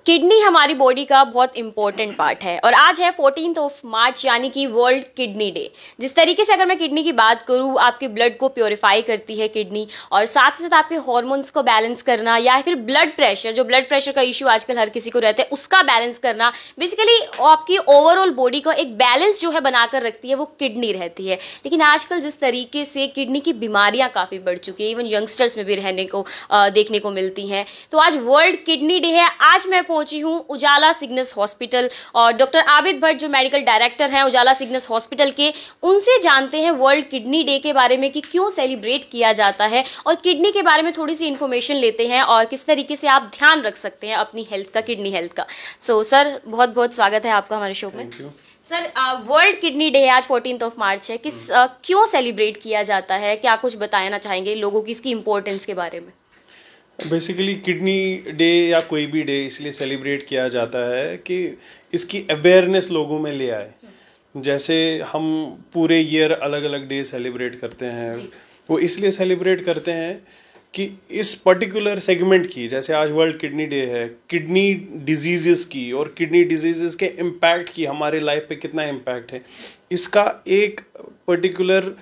Kidney हमारी body का बहुत इंपॉर्टेंट पार्ट है और आज है 14 मार्च यानी कि वर्ल्ड किडनी डे। जिस तरीके से अगर मैं किडनी की बात करूँ, आपके ब्लड को प्योरीफाई करती है किडनी, और साथ ही साथ आपके हार्मोन्स को बैलेंस करना या फिर ब्लड प्रेशर, जो ब्लड प्रेशर का इशू आजकल हर किसी को रहता है, उसका बैलेंस करना, बेसिकली आपकी ओवरऑल बॉडी को एक बैलेंस जो है बनाकर रखती है वो किडनी रहती है। लेकिन आजकल जिस तरीके से किडनी की बीमारियां काफ़ी बढ़ चुकी है, इवन यंगस्टर्स में भी रहने को देखने को मिलती हैं, तो आज वर्ल्ड किडनी डे है। आज मैं पहुंची हूं उजाला सिग्नस हॉस्पिटल और डॉक्टर आबिद भट्ट जो मेडिकल डायरेक्टर हैं उजाला सिग्नस हॉस्पिटल के, उनसे जानते हैं वर्ल्ड किडनी डे के बारे में कि क्यों सेलिब्रेट किया जाता है और किडनी के बारे में थोड़ी सी इन्फॉर्मेशन लेते हैं और किस तरीके से आप ध्यान रख सकते हैं अपनी हेल्थ का, किडनी हेल्थ का। सो सर, बहुत बहुत स्वागत है आपका हमारे शो में। सर, वर्ल्ड किडनी डे आज 14 मार्च है, क्यों सेलिब्रेट किया जाता है, क्या कुछ बताना चाहेंगे लोगों की इसकी इम्पोर्टेंस के बारे में? बेसिकली किडनी डे या कोई भी डे इसलिए सेलिब्रेट किया जाता है कि इसकी अवेयरनेस लोगों में ले आए। जैसे हम पूरे ईयर अलग अलग डे सेलिब्रेट करते हैं, वो इसलिए सेलिब्रेट करते हैं कि इस पर्टिकुलर सेगमेंट की, जैसे आज वर्ल्ड किडनी डे है, किडनी डिजीज़ की और किडनी डिजीज़ के इम्पैक्ट की हमारे लाइफ पे कितना इम्पैक्ट है, इसका एक पर्टिकुलर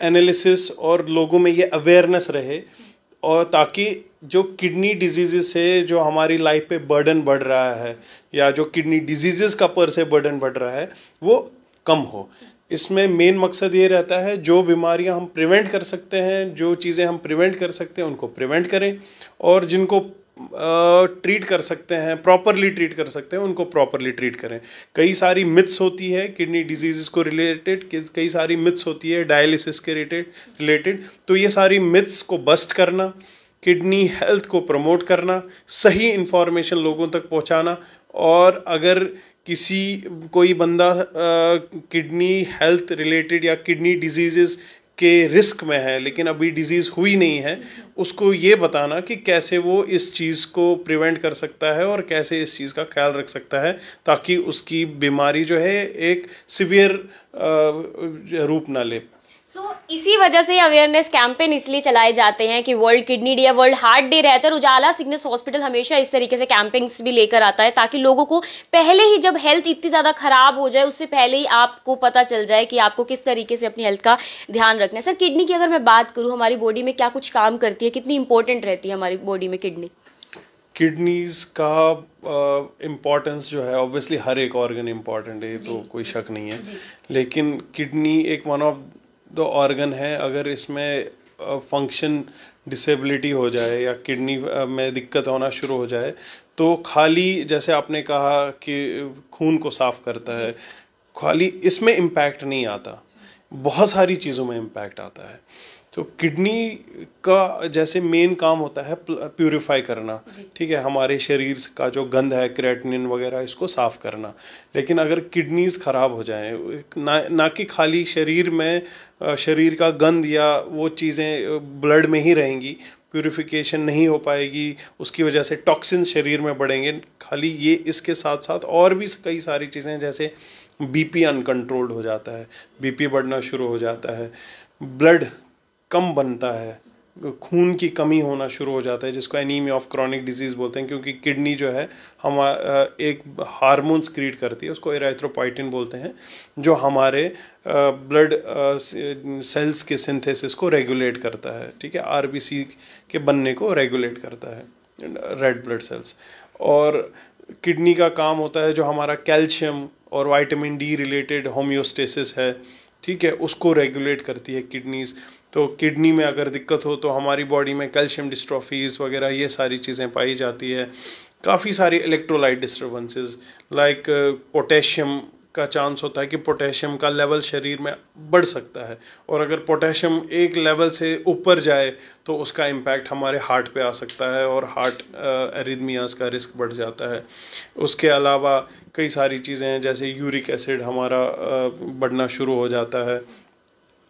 एनालिसिस और लोगों में ये अवेयरनेस रहे, और ताकि जो किडनी डिजीज़ से जो हमारी लाइफ पे बर्डन बढ़ रहा है या जो किडनी डिजीज़ का पर से बर्डन बढ़ रहा है वो कम हो। इसमें मेन मकसद ये रहता है जो बीमारियां हम प्रिवेंट कर सकते हैं, जो चीज़ें हम प्रिवेंट कर सकते हैं उनको प्रिवेंट करें, और जिनको ट्रीट कर सकते हैं, प्रॉपरली ट्रीट कर सकते हैं, उनको प्रॉपरली ट्रीट करें। कई सारी मिथ्स होती है किडनी डिजीज़ को रिलेटेड, कई सारी मिथ्स होती है डायलिसिस के रिलेटेड। तो ये सारी मिथ्स को बस्ट करना, किडनी हेल्थ को प्रमोट करना, सही इन्फॉर्मेशन लोगों तक पहुंचाना, और अगर कोई बंदा किडनी हेल्थ रिलेटेड या किडनी डिजीज़ के रिस्क में है लेकिन अभी डिजीज़ हुई नहीं है, उसको ये बताना कि कैसे वो इस चीज़ को प्रिवेंट कर सकता है और कैसे इस चीज़ का ख्याल रख सकता है ताकि उसकी बीमारी जो है एक सिवियर रूप ना ले। इसी वजह से अवेयरनेस कैंपेन इसलिए चलाए जाते हैं कि वर्ल्ड किडनी डे या वर्ल्ड हार्ट डे रहता है। उजाला सिग्नस हॉस्पिटल हमेशा इस तरीके से कैंपेन्स भी लेकर आता है ताकि लोगों को पहले ही, जब हेल्थ इतनी ज़्यादा खराब हो जाए, उससे पहले ही आपको पता चल जाए कि आपको किस तरीके से अपनी हेल्थ का ध्यान रखना है। सर, किडनी की अगर मैं बात करूँ, हमारी बॉडी में क्या कुछ काम करती है, कितनी इंपॉर्टेंट रहती है हमारी बॉडी में किडनी? किडनीज का इम्पोर्टेंस जो है, ऑब्वियसली हर एक ऑर्गन इम्पॉर्टेंट है, तो कोई शक नहीं है, लेकिन किडनी एक वन ऑफ द ऑर्गन है। अगर इसमें फंक्शन डिसेबिलिटी हो जाए या किडनी में दिक्कत होना शुरू हो जाए तो खाली, जैसे आपने कहा कि खून को साफ करता है, खाली इसमें इम्पैक्ट नहीं आता, बहुत सारी चीज़ों में इम्पैक्ट आता है। तो किडनी का जैसे मेन काम होता है प्यूरिफाई करना, ठीक है, हमारे शरीर का जो गंद है, क्रेटिनिन वगैरह, इसको साफ़ करना। लेकिन अगर किडनीज ख़राब हो जाएं, ना कि खाली शरीर में शरीर का गंद या वो चीज़ें ब्लड में ही रहेंगी, प्यूरिफिकेशन नहीं हो पाएगी, उसकी वजह से टॉक्सिन्स शरीर में बढ़ेंगे। खाली ये, इसके साथ साथ और भी कई सारी चीज़ें, जैसे बीपी अनकंट्रोल्ड हो जाता है, बीपी बढ़ना शुरू हो जाता है, ब्लड कम बनता है, खून की कमी होना शुरू हो जाता है, जिसको एनीमिया ऑफ क्रॉनिक डिजीज़ बोलते हैं, क्योंकि किडनी जो है हम एक हार्मोन क्रिएट करती है, उसको एराइथ्रोपोइटिन बोलते हैं, जो हमारे ब्लड सेल्स के सिंथेसिस को रेगुलेट करता है, ठीक है, आरबीसी के बनने को रेगुलेट करता है, रेड ब्लड सेल्स। और किडनी का काम होता है जो हमारा कैल्शियम और विटामिन डी रिलेटेड होम्योस्टेसिस है, ठीक है, उसको रेगुलेट करती है किडनीज़। तो किडनी में अगर दिक्कत हो तो हमारी बॉडी में कैल्शियम डिस्ट्रॉफीज़ वगैरह ये सारी चीज़ें पाई जाती है। काफ़ी सारी इलेक्ट्रोलाइट डिस्टर्बेंसेस, लाइक पोटेशियम का चांस होता है कि पोटेशियम का लेवल शरीर में बढ़ सकता है, और अगर पोटेशियम एक लेवल से ऊपर जाए तो उसका इम्पैक्ट हमारे हार्ट पे आ सकता है और हार्ट एरिथमियास का रिस्क बढ़ जाता है। उसके अलावा कई सारी चीज़ें हैं, जैसे यूरिक एसिड हमारा बढ़ना शुरू हो जाता है,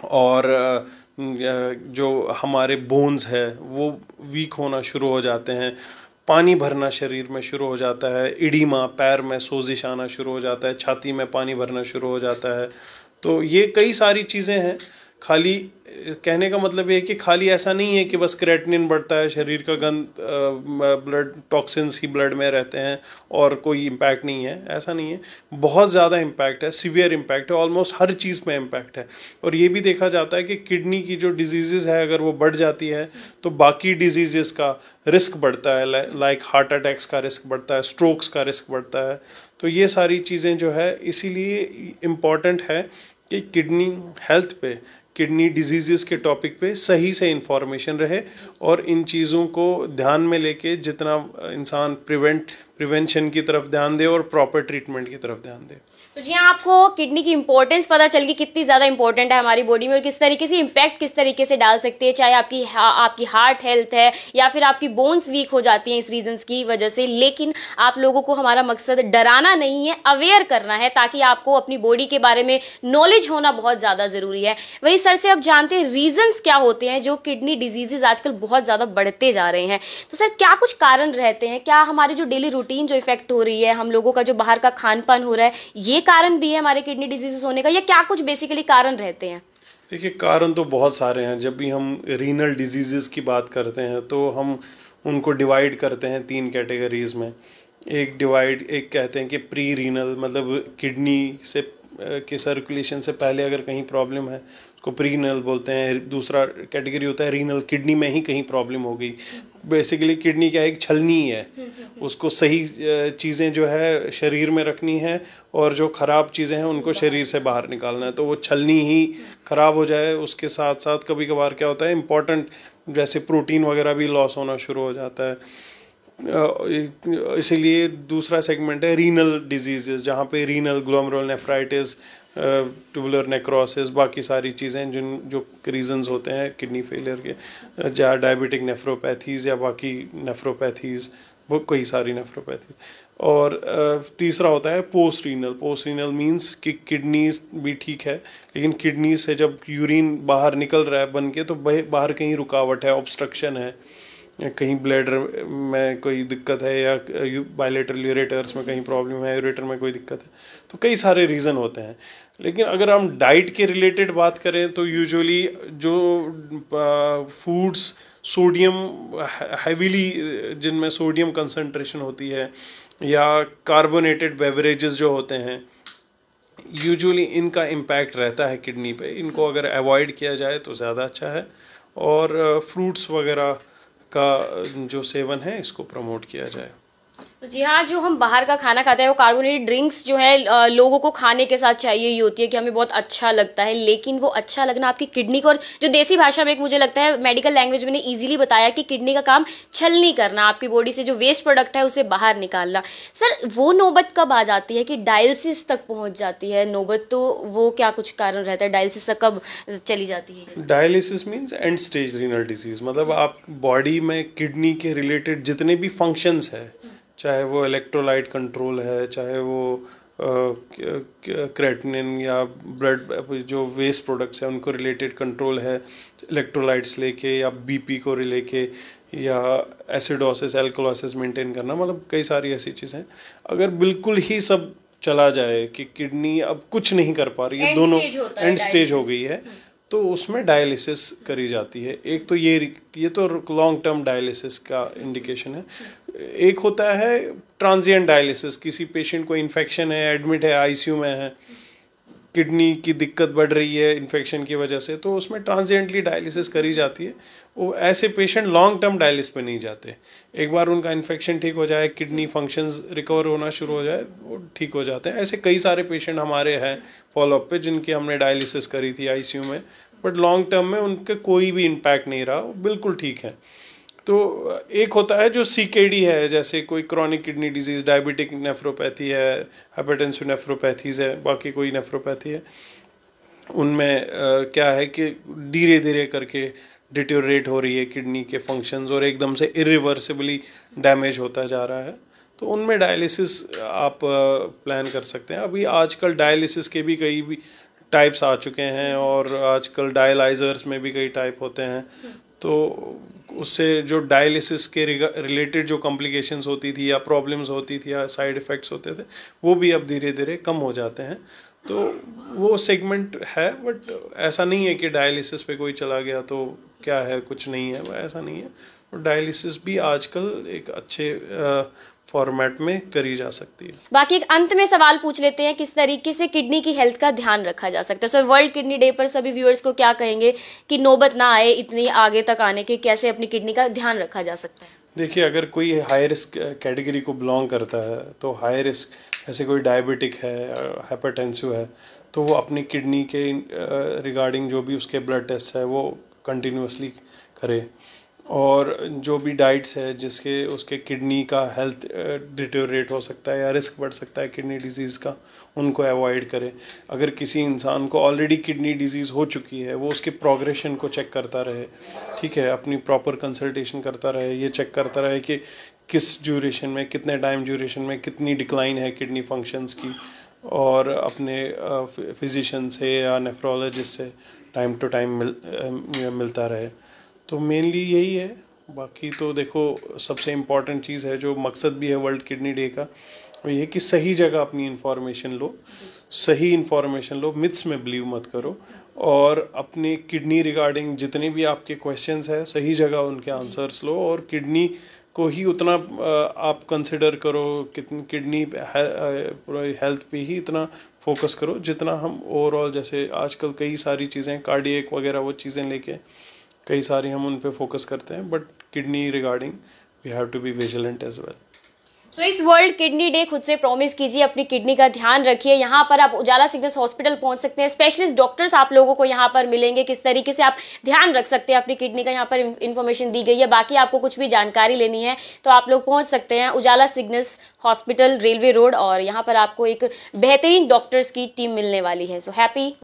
और जो हमारे बोन्स है वो वीक होना शुरू हो जाते हैं, पानी भरना शरीर में शुरू हो जाता है, इडीमा, पैर में सोजिश आना शुरू हो जाता है, छाती में पानी भरना शुरू हो जाता है। तो ये कई सारी चीज़ें हैं खाली कहने का मतलब ये है कि खाली ऐसा नहीं है कि बस क्रेटिनिन बढ़ता है, शरीर का गंद ब्लड टॉक्सिन्स ही ब्लड में रहते हैं और कोई इम्पैक्ट नहीं है, ऐसा नहीं है। बहुत ज़्यादा इम्पैक्ट है, सीवियर इम्पैक्ट है, ऑलमोस्ट हर चीज़ में इम्पैक्ट है। और ये भी देखा जाता है कि किडनी की जो डिजीज़ है अगर वो बढ़ जाती है तो बाकी डिजीज़ का रिस्क बढ़ता है, लाइक हार्ट अटैक्स का रिस्क बढ़ता है, स्ट्रोक्स का रिस्क बढ़ता है। तो ये सारी चीज़ें जो है इसीलिए इम्पॉर्टेंट है कि किडनी हेल्थ पे, किडनी डिजीज़ के टॉपिक पे सही से इंफॉर्मेशन रहे और इन चीज़ों को ध्यान में लेके जितना इंसान प्रिवेंशन की तरफ ध्यान दे और प्रॉपर ट्रीटमेंट की तरफ ध्यान दे। तो जी हाँ, आपको किडनी की इंपॉर्टेंस पता चल गई, कितनी ज़्यादा इंपॉर्टेंट है हमारी बॉडी में और किस तरीके से इम्पैक्ट किस तरीके से डाल सकती है, चाहे आपकी हार्ट हेल्थ है या फिर आपकी बोन्स वीक हो जाती हैं इस रीजंस की वजह से। लेकिन आप लोगों को हमारा मकसद डराना नहीं है, अवेयर करना है, ताकि आपको अपनी बॉडी के बारे में नॉलेज होना बहुत ज़्यादा ज़रूरी है। वही सर से अब जानते हैं रीजंस क्या होते हैं जो किडनी डिजीजेज आजकल बहुत ज़्यादा बढ़ते जा रहे हैं। तो सर क्या कुछ कारण रहते हैं? क्या हमारी जो डेली रूटीन जो इफेक्ट हो रही है, हम लोगों का जो बाहर का खान पान हो रहा है, ये कारण भी है हमारे किडनी डिजीजेस होने का, या क्या कुछ बेसिकली कारण रहते हैं? देखिए, कारण तो बहुत सारे हैं। जब भी हम रीनल डिजीज़ की बात करते हैं तो हम उनको डिवाइड करते हैं 3 कैटेगरीज में। एक कहते हैं कि प्री रीनल, मतलब किडनी से के सर्कुलेशन से पहले अगर कहीं प्रॉब्लम है उसको प्री रीनल बोलते हैं। दूसरा कैटेगरी होता है रीनल, किडनी में ही कहीं प्रॉब्लम हो गई। बेसिकली किडनी क्या है, एक छलनी है, उसको सही चीज़ें जो है शरीर में रखनी है और जो ख़राब चीज़ें हैं उनको शरीर से बाहर निकालना है। तो वो छलनी ही ख़राब हो जाए, उसके साथ साथ कभी कभार क्या होता है, इम्पॉर्टेंट जैसे प्रोटीन वगैरह भी लॉस होना शुरू हो जाता है। इसीलिए दूसरा सेगमेंट है रीनल डिजीजेस, जहाँ पे रीनल ग्लोमेरुलोनेफ्राइटिस, ट्यूबुलर नेक्रोसिस, बाकी सारी चीज़ें जो रीजंस होते हैं किडनी फेलियर के, या डायबिटिक नेफ्रोपैथीज़ या बाकी नेफ्रोपैथीज़, वो कई सारी नेफ्रोपैथी। और तीसरा होता है पोस्ट रीनल मीन्स कि किडनी भी ठीक है लेकिन किडनी से जब यूरिन बाहर निकल रहा है बन के, तो बाहर कहीं रुकावट है, ऑब्स्ट्रक्शन है, कहीं ब्लैडर में कोई दिक्कत है या बायलेटरल यूरेटर्स में कहीं प्रॉब्लम है, यूरेटर में कोई दिक्कत है। तो कई सारे रीज़न होते हैं। लेकिन अगर हम डाइट के रिलेटेड बात करें तो यूजुअली जो फूड्स सोडियम हैवीली, जिनमें सोडियम कंसंट्रेशन होती है, या कार्बोनेटेड बेवरेजेस जो होते हैं, यूजुअली इनका इम्पैक्ट रहता है किडनी पे। इनको अगर अवॉइड किया जाए तो ज़्यादा अच्छा है। और फ्रूट्स वगैरह का जो सेवन है इसको प्रमोट किया जाए। तो जी हाँ, जो हम बाहर का खाना खाते हैं वो कार्बोनेटेड ड्रिंक्स जो है लोगों को खाने के साथ चाहिए ही होती है कि हमें बहुत अच्छा लगता है, लेकिन वो अच्छा लगना आपकी किडनी को, और जो देसी भाषा में एक मुझे लगता है मेडिकल लैंग्वेज में इजीली बताया कि किडनी का काम छलनी करना, आपकी बॉडी से जो वेस्ट प्रोडक्ट है उसे बाहर निकालना। सर वो नौबत कब आ जाती है कि डायलिसिस तक पहुँच जाती है नौबत? तो वो क्या कुछ कारण रहता है, डायलिसिस तक कब चली जाती है? Dialysis means and stage renal disease, मतलब आप बॉडी में किडनी के रिलेटेड जितने भी फंक्शंस है, चाहे वो इलेक्ट्रोलाइट कंट्रोल है, चाहे वो क्रेटिनिन या ब्लड जो वेस्ट प्रोडक्ट्स हैं उनको रिलेटेड कंट्रोल है, इलेक्ट्रोलाइट्स लेके या बीपी को लेके, या एसिडोसिस एल्कलोसिस मेंटेन करना, मतलब कई सारी ऐसी चीज़ें हैं। अगर बिल्कुल ही सब चला जाए कि किडनी अब कुछ नहीं कर पा रही है, दोनों एंड स्टेज हो गई है, तो उसमें डायलिसिस करी जाती है। एक तो ये तो लॉन्ग टर्म डायलिसिस का इंडिकेशन है। एक होता है ट्रांजिएंट डायलिसिस, किसी पेशेंट को इन्फेक्शन है, एडमिट है, आईसीयू में है, किडनी की दिक्कत बढ़ रही है इन्फेक्शन की वजह से, तो उसमें ट्रांजिएंटली डायलिसिस करी जाती है। वो ऐसे पेशेंट लॉन्ग टर्म डायलिसिस पे नहीं जाते। एक बार उनका इन्फेक्शन ठीक हो जाए, किडनी फंक्शंस रिकवर होना शुरू हो जाए, वो ठीक हो जाते हैं। ऐसे कई सारे पेशेंट हमारे हैं फॉलोअप पे जिनकी हमने डायलिसिस करी थी आईसीयू में, बट लॉन्ग टर्म में उनके कोई भी इम्पैक्ट नहीं रहा, वो बिल्कुल ठीक है। तो एक होता है जो सीकेडी है, जैसे कोई chronic kidney disease, diabetic nephropathy है, हाइपरटेंसिव नेफ्रोपैथीज़ है, बाकी कोई नेफ्रोपैथी है, उनमें क्या है कि धीरे धीरे करके डिटेरियोरेट हो रही है किडनी के फंक्शंस और एकदम से इरिवर्सिबली डैमेज होता जा रहा है, तो उनमें डायलिसिस आप प्लान कर सकते हैं। अभी आजकल डायलिसिस के भी कई भी टाइप्स आ चुके हैं और आजकल डायलाइजर्स में भी कई टाइप होते हैं, तो उससे जो डायलिसिस के रिलेटेड जो कॉम्प्लिकेशंस होती थी या प्रॉब्लम्स होती थी या साइड इफ़ेक्ट्स होते थे, वो भी अब धीरे धीरे कम हो जाते हैं। तो वो सेगमेंट है, बट ऐसा नहीं है कि डायलिसिस पे कोई चला गया तो क्या है, कुछ नहीं है, ऐसा नहीं है। और डायलिसिस भी आजकल एक अच्छे फॉर्मेट में करी जा सकती है। बाकी एक अंत में सवाल पूछ लेते हैं, किस तरीके से किडनी की हेल्थ का ध्यान रखा जा सकता है? सर, वर्ल्ड किडनी डे पर सभी व्यूअर्स को क्या कहेंगे कि नौबत ना आए इतनी आगे तक आने के, कैसे अपनी किडनी का ध्यान रखा जा सकता है? देखिए, अगर कोई हाई रिस्क कैटेगरी को बिलोंग करता है तो हाई रिस्क, जैसे कोई डायबिटिक है, हाइपरटेंसिव है, तो वो अपनी किडनी के रिगार्डिंग जो भी उसके ब्लड टेस्ट है वो कंटिन्यूसली करे। और जो भी डाइट्स है जिसके उसके किडनी का हेल्थ डिटेरियोरेट हो सकता है या रिस्क बढ़ सकता है किडनी डिजीज़ का, उनको अवॉइड करें। अगर किसी इंसान को ऑलरेडी किडनी डिजीज़ हो चुकी है, वो उसके प्रोग्रेशन को चेक करता रहे, ठीक है, अपनी प्रॉपर कंसल्टेशन करता रहे, ये चेक करता रहे कि किस ड्यूरेशन में, कितने टाइम ड्यूरेशन में कितनी डिक्लाइन है किडनी फंक्शंस की, और अपने फिजिशियन से या नेफ्रोलॉजिस्ट से टाइम टू टाइम मिलता रहे। तो मेनली यही है। बाकी तो देखो, सबसे इम्पॉर्टेंट चीज़ है, जो मकसद भी है वर्ल्ड किडनी डे का, वो ये कि सही जगह अपनी इन्फॉर्मेशन लो, सही इन्फॉर्मेशन लो, मिथ्स में बिलीव मत करो, और अपनी किडनी रिगार्डिंग जितने भी आपके क्वेश्चंस है सही जगह उनके आंसर्स लो, और किडनी को ही उतना आप कंसिडर करो, कितनी किडनी हेल्थ पे ही इतना फोकस करो जितना हम ओवरऑल, जैसे आजकल कई सारी चीज़ें कार्डियक वगैरह वो चीज़ें लेके कई सारी हम उन पे फोकस करते हैं, but kidney regarding we have to be vigilant as well. So इस वर्ल्ड किडनी डे खुद से प्रॉमिस कीजिए, अपनी किडनी का ध्यान रखिए। यहाँ पर आप उजाला सिग्नस हॉस्पिटल पहुंच सकते हैं, स्पेशलिस्ट डॉक्टर्स आप लोगों को यहाँ पर मिलेंगे, किस तरीके से आप ध्यान रख सकते हैं अपनी किडनी का, यहाँ पर इन्फॉर्मेशन दी गई है। बाकी आपको कुछ भी जानकारी लेनी है तो आप लोग पहुंच सकते हैं उजाला सिग्नस हॉस्पिटल, रेलवे रोड, और यहाँ पर आपको एक बेहतरीन डॉक्टर्स की टीम मिलने वाली है। So happy